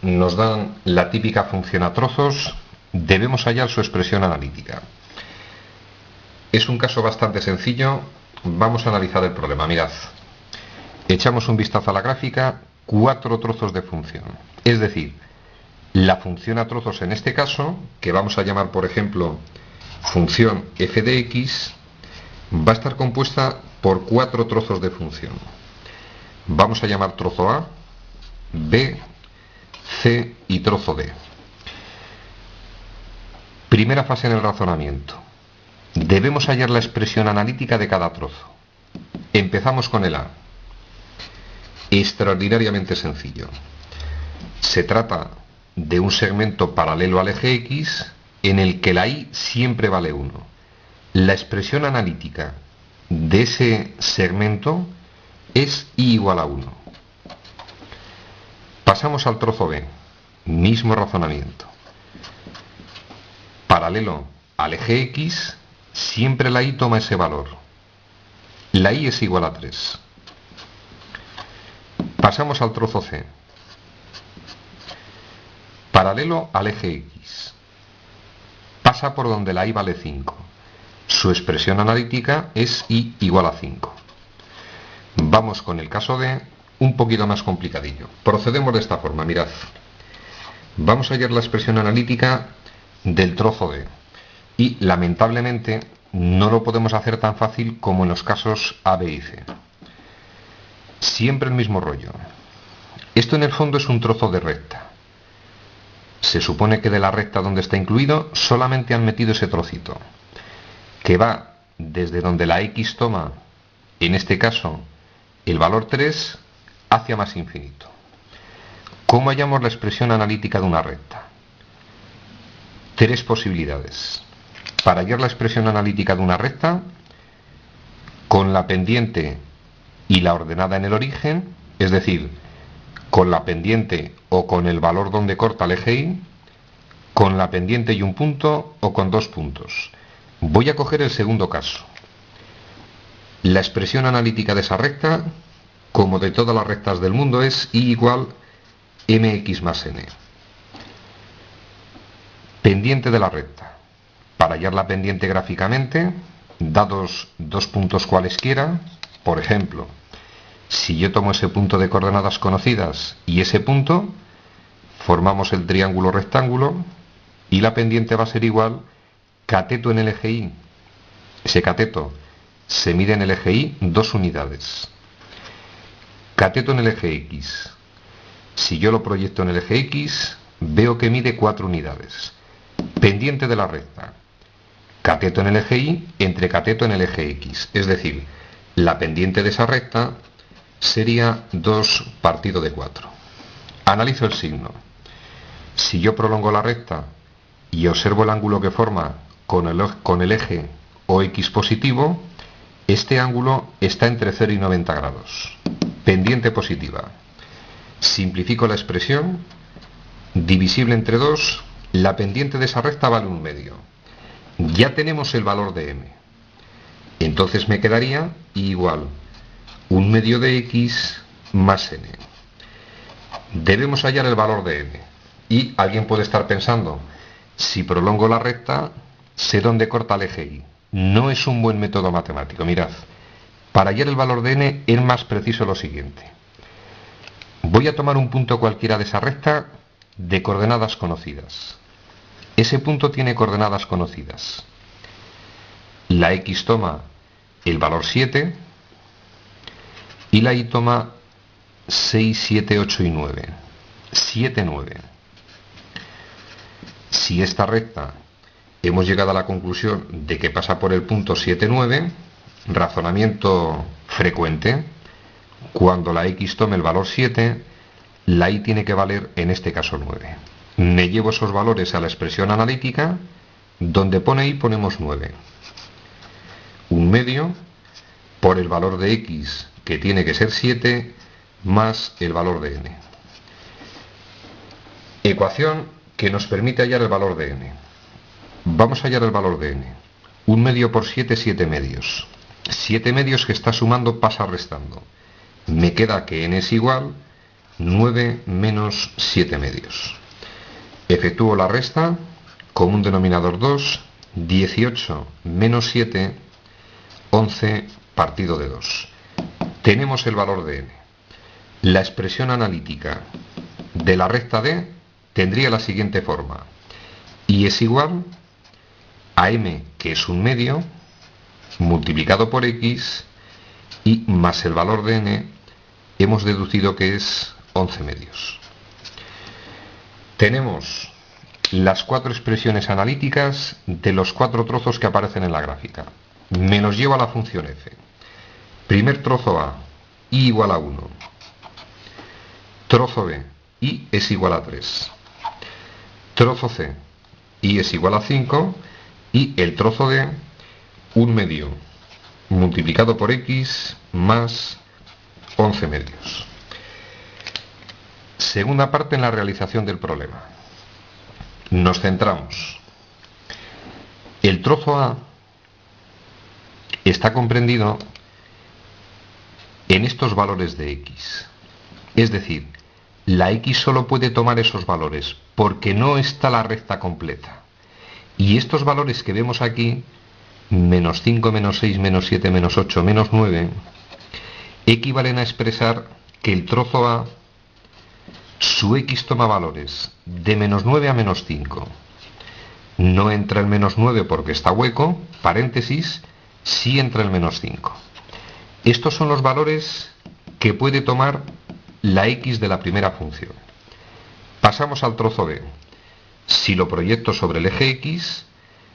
nos dan la típica función a trozos, debemos hallar su expresión analítica. Es un caso bastante sencillo, vamos a analizar el problema. Mirad, echamos un vistazo a la gráfica, 4 trozos de función, es decir, la función a trozos en este caso, que vamos a llamar por ejemplo función f de x, va a estar compuesta por 4 trozos de función. Vamos a llamar trozo A, B, C y trozo D. Primera fase en el razonamiento. Debemos hallar la expresión analítica de cada trozo. Empezamos con el A. Extraordinariamente sencillo. Se trata de un segmento paralelo al eje X en el que la Y siempre vale 1. La expresión analítica de ese segmento es Y igual a 1. Pasamos al trozo B. Mismo razonamiento. Paralelo al eje X, siempre la Y toma ese valor. La Y es igual a 3. Pasamos al trozo C. Paralelo al eje X. Pasa por donde la Y vale 5. Su expresión analítica es Y igual a 5. Vamos con el caso D, un poquito más complicadillo. Procedemos de esta forma, mirad. Vamos a hallar la expresión analítica del trozo D. Y lamentablemente no lo podemos hacer tan fácil como en los casos A, B y C. Siempre el mismo rollo. Esto en el fondo es un trozo de recta. Se supone que de la recta donde está incluido solamente han metido ese trocito, que va desde donde la X toma, en este caso, el valor 3, hacia más infinito. ¿Cómo hallamos la expresión analítica de una recta? 3 posibilidades. Para hallar la expresión analítica de una recta, con la pendiente y la ordenada en el origen, es decir, con la pendiente o con el valor donde corta el eje Y, con la pendiente y un punto o con 2 puntos. Voy a coger el segundo caso. La expresión analítica de esa recta, como de todas las rectas del mundo, es Y igual mx más n. Pendiente de la recta. Para hallar la pendiente gráficamente, dados 2 puntos cualesquiera, por ejemplo, si yo tomo ese punto de coordenadas conocidas y ese punto, formamos el triángulo rectángulo y la pendiente va a ser igual cateto en el eje Y. Ese cateto se mide en el eje Y 2 unidades. Cateto en el eje X. Si yo lo proyecto en el eje X, veo que mide 4 unidades. Pendiente de la recta. Cateto en el eje Y entre cateto en el eje X. Es decir, la pendiente de esa recta sería 2 partido de 4. Analizo el signo. Si yo prolongo la recta y observo el ángulo que forma con el eje OX positivo, este ángulo está entre 0 y 90 grados. Pendiente positiva. Simplifico la expresión. Divisible entre 2, la pendiente de esa recta vale 1/2. Ya tenemos el valor de m. Entonces me quedaría igual 1/2 de x más n. Debemos hallar el valor de n. Y alguien puede estar pensando, si prolongo la recta, sé dónde corta el eje Y. No es un buen método matemático. Mirad, para hallar el valor de n es más preciso lo siguiente. Voy a tomar un punto cualquiera de esa recta de coordenadas conocidas. Ese punto tiene coordenadas conocidas. La X toma el valor 7 y la Y toma 6, 7, 8 y 9. 7, 9. Si esta recta hemos llegado a la conclusión de que pasa por el punto 7, 9, razonamiento frecuente, cuando la X tome el valor 7, la Y tiene que valer en este caso 9. Me llevo esos valores a la expresión analítica, donde pone Y ponemos 9. 1/2 por el valor de X, que tiene que ser 7, más el valor de n. Ecuación que nos permite hallar el valor de n. Vamos a hallar el valor de n. 1/2 por 7, 7/2. 7/2 que está sumando pasa restando. Me queda que n es igual 9 menos 7 medios. Efectúo la resta, común denominador 2, 18 menos 7, 11 partido de 2. Tenemos el valor de n. La expresión analítica de la recta d tendría la siguiente forma. Y es igual a m, que es un medio, multiplicado por x, y más el valor de n, hemos deducido que es 11 medios. Tenemos las 4 expresiones analíticas de los 4 trozos que aparecen en la gráfica. Me los llevo a la función f. Primer trozo A, y igual a 1. Trozo B, y es igual a 3. Trozo C, y es igual a 5. Y el trozo D, un medio, multiplicado por x, más 11 medios. Segunda parte en la realización del problema. Nos centramos. El trozo A está comprendido en estos valores de x. Es decir, la x solo puede tomar esos valores porque no está la recta completa. Y estos valores que vemos aquí, menos 5, menos 6, menos 7, menos 8, menos 9, equivalen a expresar que el trozo A, su x toma valores de menos 9 a menos 5. No entra el menos 9 porque está hueco, paréntesis, sí entra el menos 5. Estos son los valores que puede tomar la x de la primera función. Pasamos al trozo B. Si lo proyecto sobre el eje x,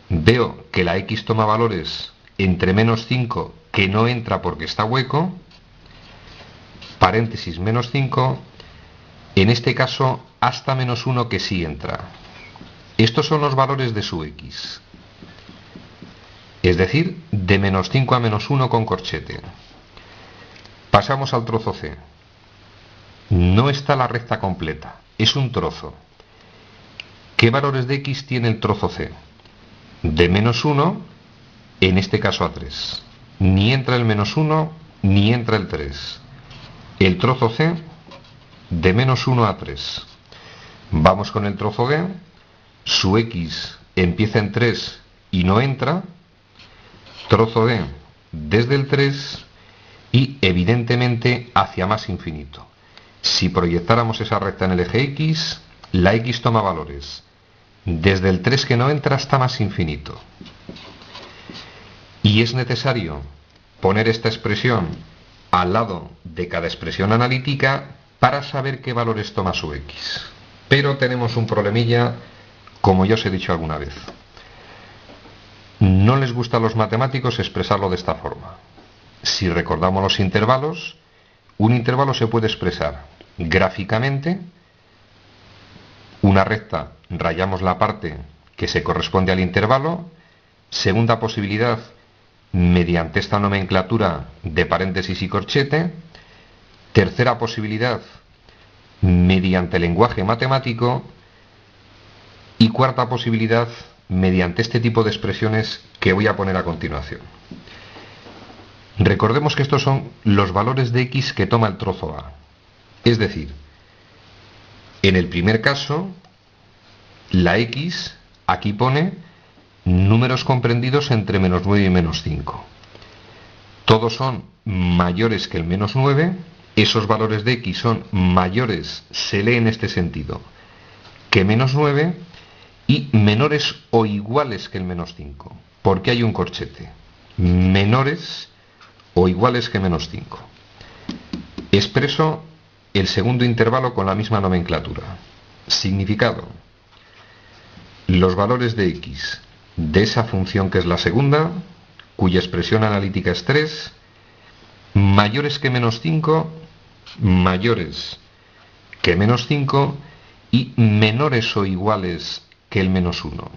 veo que la x toma valores entre menos 5, que no entra porque está hueco, paréntesis menos 5, en este caso hasta menos 1 que sí entra. Estos son los valores de su x. Es decir, de menos 5 a menos 1 con corchete. Pasamos al trozo C. No está la recta completa, es un trozo. ¿Qué valores de x tiene el trozo C? De menos 1, en este caso a 3. Ni entra el menos 1, ni entra el 3. El trozo C, de menos 1 a 3. Vamos con el trozo D. Su x empieza en 3 y no entra. Trozo D, desde el 3 y evidentemente hacia más infinito. Si proyectáramos esa recta en el eje x, la x toma valores desde el 3 que no entra hasta más infinito. Y es necesario poner esta expresión al lado de cada expresión analítica para saber qué valores toma su x. Pero tenemos un problemilla, como ya os he dicho alguna vez. No les gusta a los matemáticos expresarlo de esta forma. Si recordamos los intervalos, un intervalo se puede expresar gráficamente. Una recta, rayamos la parte que se corresponde al intervalo. Segunda posibilidad, mediante esta nomenclatura de paréntesis y corchete. Tercera posibilidad, mediante lenguaje matemático. Y cuarta posibilidad, mediante este tipo de expresiones que voy a poner a continuación. Recordemos que estos son los valores de x que toma el trozo A. Es decir, en el primer caso, la x, aquí pone números comprendidos entre menos 9 y menos 5. Todos son mayores que el menos 9. Esos valores de x son mayores, se lee en este sentido, que menos 9, y menores o iguales que el menos 5, porque hay un corchete. Menores o iguales que menos 5. Expreso el segundo intervalo con la misma nomenclatura. Significado: los valores de x de esa función que es la segunda, cuya expresión analítica es 3, mayores que menos 5, mayores que menos 5 y menores o iguales que el menos 1.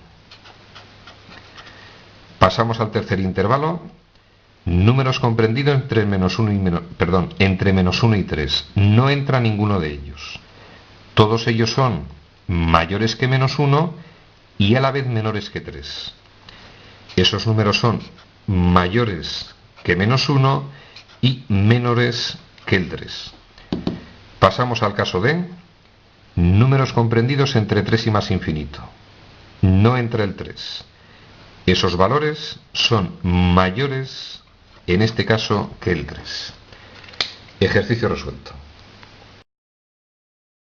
Pasamos al tercer intervalo. Números comprendidos entre menos 1 y entre menos 1 y 3. No entra ninguno de ellos. Todos ellos son mayores que menos 1 y a la vez menores que 3. Esos números son mayores que menos 1 y menores que el 3. Pasamos al caso de números comprendidos entre 3 y más infinito, no entre el 3. Esos valores son mayores, en este caso, que el 3. Ejercicio resuelto.